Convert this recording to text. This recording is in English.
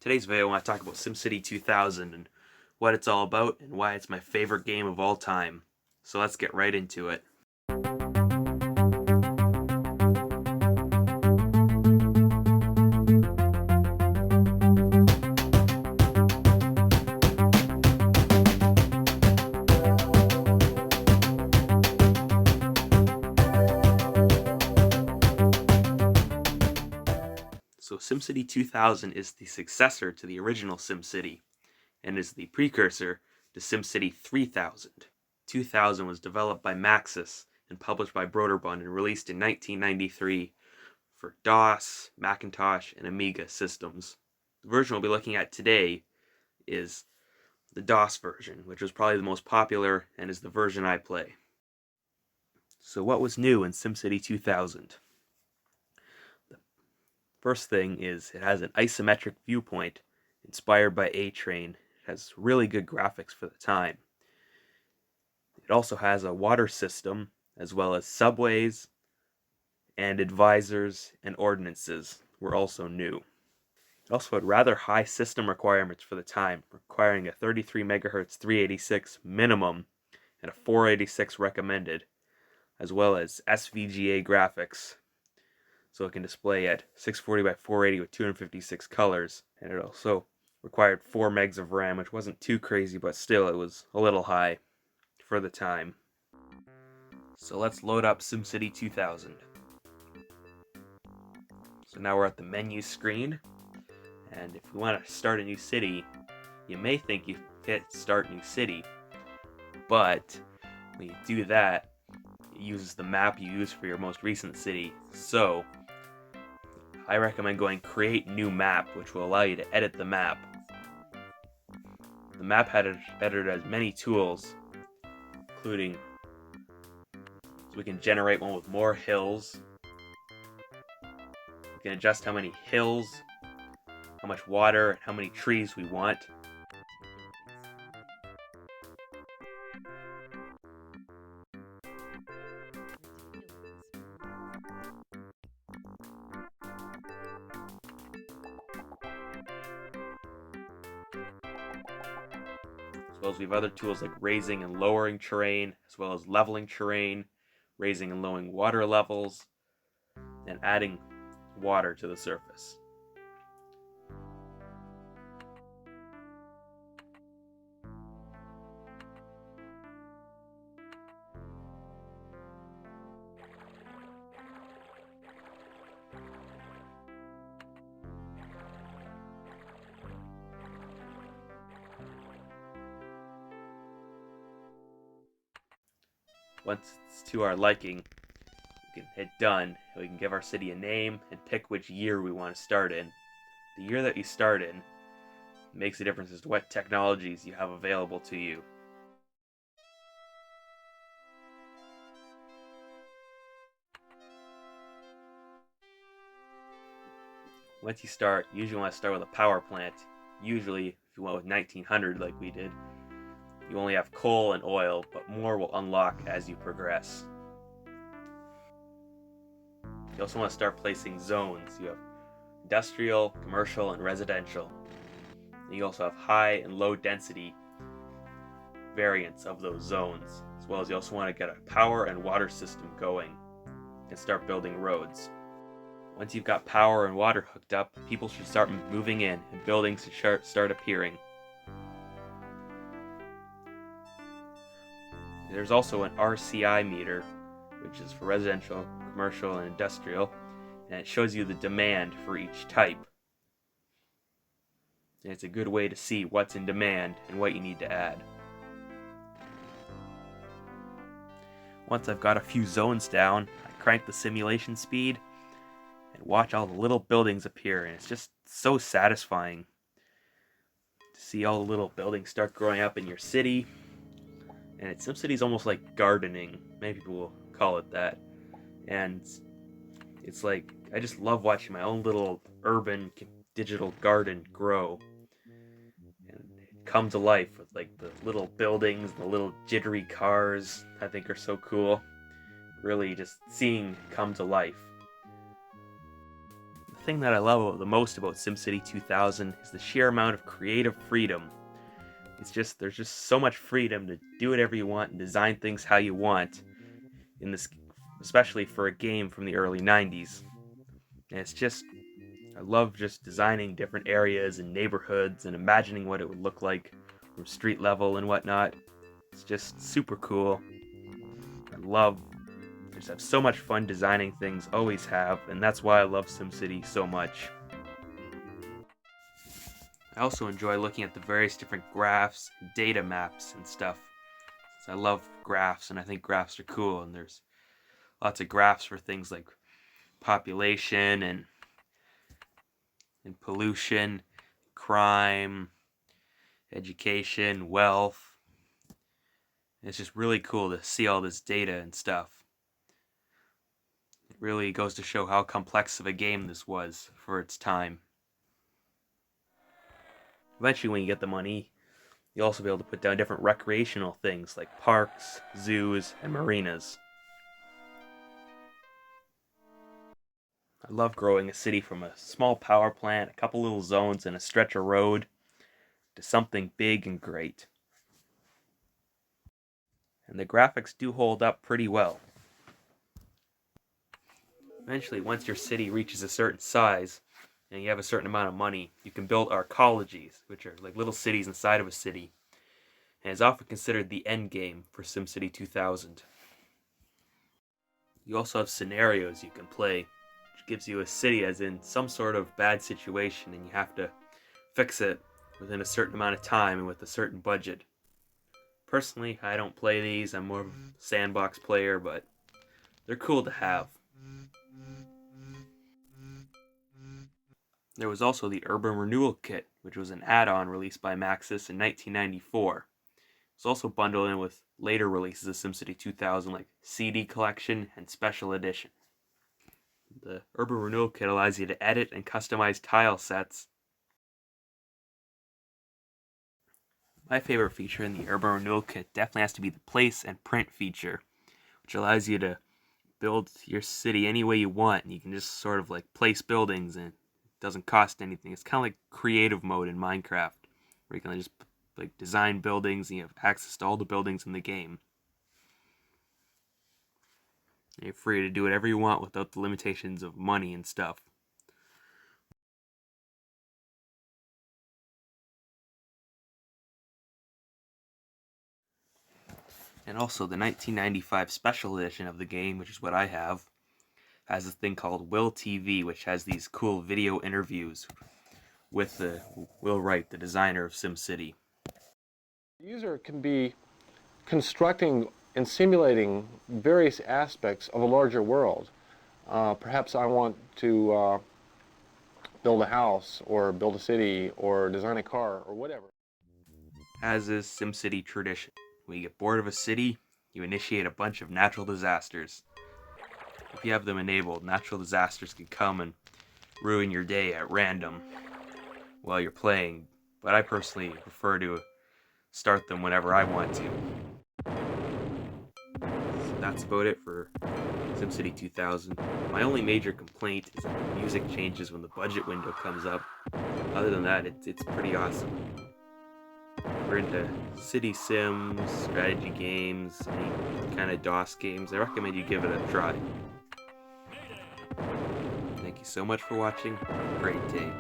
Today's video I want to talk about SimCity 2000 and what it's all about and why it's my favorite game of all time. So let's get right into it. So SimCity 2000 is the successor to the original SimCity and is the precursor to SimCity 3000. 2000 was developed by Maxis and published by Broderbund and released in 1993 for DOS, Macintosh, and Amiga systems. The version we'll be looking at today is the DOS version, which was probably the most popular and is the version I play. So what was new in SimCity 2000? First thing is it has an isometric viewpoint inspired by A-Train. It has really good graphics for the time. It also has a water system as well as subways, and advisors and ordinances were also new. It also had rather high system requirements for the time, requiring a 33 MHz 386 minimum and a 486 recommended, as well as SVGA graphics. So it can display at 640 by 480 with 256 colors, and it also required 4 megs of RAM, which wasn't too crazy, but still it was a little high for the time. So let's load up SimCity 2000. So now we're at the menu screen, and if we want to start a new city, you may think you hit Start New City, but when you do that, it uses the map you use for your most recent city. So I recommend going Create New Map, which will allow you to edit the map. The map editor has many tools, including so we can generate one with more hills. We can adjust how many hills, how much water, and how many trees we want. As well as we have other tools like raising and lowering terrain, as well as leveling terrain, raising and lowering water levels, and adding water to the surface. Once it's to our liking, we can hit done, and we can give our city a name and pick which year we want to start in. The year that you start in makes a difference as to what technologies you have available to you. Once you start, you usually want to start with a power plant. Usually, if you went with 1900 like we did, you only have coal and oil, but more will unlock as you progress. You also want to start placing zones. You have industrial, commercial, and residential. And you also have high and low density variants of those zones, as well as you also want to get a power and water system going and start building roads. Once you've got power and water hooked up, people should start moving in and buildings should start appearing. There's also an RCI meter, which is for residential, commercial, and industrial, and it shows you the demand for each type. And it's a good way to see what's in demand and what you need to add. Once I've got a few zones down, I crank the simulation speed and watch all the little buildings appear, and it's just so satisfying to see all the little buildings start growing up in your city. And SimCity's almost like gardening. Many people will call it that. And it's like, I just love watching my own little urban digital garden grow. And it come to life with like the little buildings, the little jittery cars I think are so cool. Really just seeing come to life. The thing that I love the most about SimCity 2000 is the sheer amount of creative freedom. There's just so much freedom to do whatever you want and design things how you want in this, especially for a game from the early 90s. And I love just designing different areas and neighborhoods and imagining what it would look like from street level and whatnot. It's just super cool. I just have so much fun designing things, always have, and that's why I love SimCity so much. I also enjoy looking at the various different graphs, data maps, and stuff. I love graphs, and I think graphs are cool, and there's lots of graphs for things like population and pollution, crime, education, wealth. And it's just really cool to see all this data and stuff. It really goes to show how complex of a game this was for its time. Eventually, when you get the money, you'll also be able to put down different recreational things like parks, zoos, and marinas. I love growing a city from a small power plant, a couple little zones, and a stretch of road to something big and great. And the graphics do hold up pretty well. Eventually, once your city reaches a certain size and you have a certain amount of money, you can build arcologies, which are like little cities inside of a city, and is often considered the end game for SimCity 2000. You also have scenarios you can play, which gives you a city as in some sort of bad situation and you have to fix it within a certain amount of time and with a certain budget. Personally, I don't play these, I'm more of a sandbox player, but they're cool to have. There was also the Urban Renewal Kit, which was an add-on released by Maxis in 1994. It's also bundled in with later releases of SimCity 2000 like CD Collection and Special Edition. The Urban Renewal Kit allows you to edit and customize tile sets. My favorite feature in the Urban Renewal Kit definitely has to be the place and print feature, which allows you to build your city any way you want, and you can just sort of like place buildings and it doesn't cost anything. It's kind of like creative mode in Minecraft, where you can just like design buildings and you have access to all the buildings in the game. And you're free to do whatever you want without the limitations of money and stuff. And also the 1995 special edition of the game, which is what I have, has this thing called Will TV, which has these cool video interviews with Will Wright, the designer of SimCity. The user can be constructing and simulating various aspects of a larger world. Perhaps I want to build a house, or build a city, or design a car, or whatever. As is SimCity tradition, when you get bored of a city, you initiate a bunch of natural disasters. If you have them enabled, natural disasters can come and ruin your day at random while you're playing, but I personally prefer to start them whenever I want to. So that's about it for SimCity 2000. My only major complaint is that the music changes when the budget window comes up. Other than that, it's pretty awesome. If you're into city sims, strategy games, any kind of DOS games, I recommend you give it a try. Thank you so much for watching. Have a great day.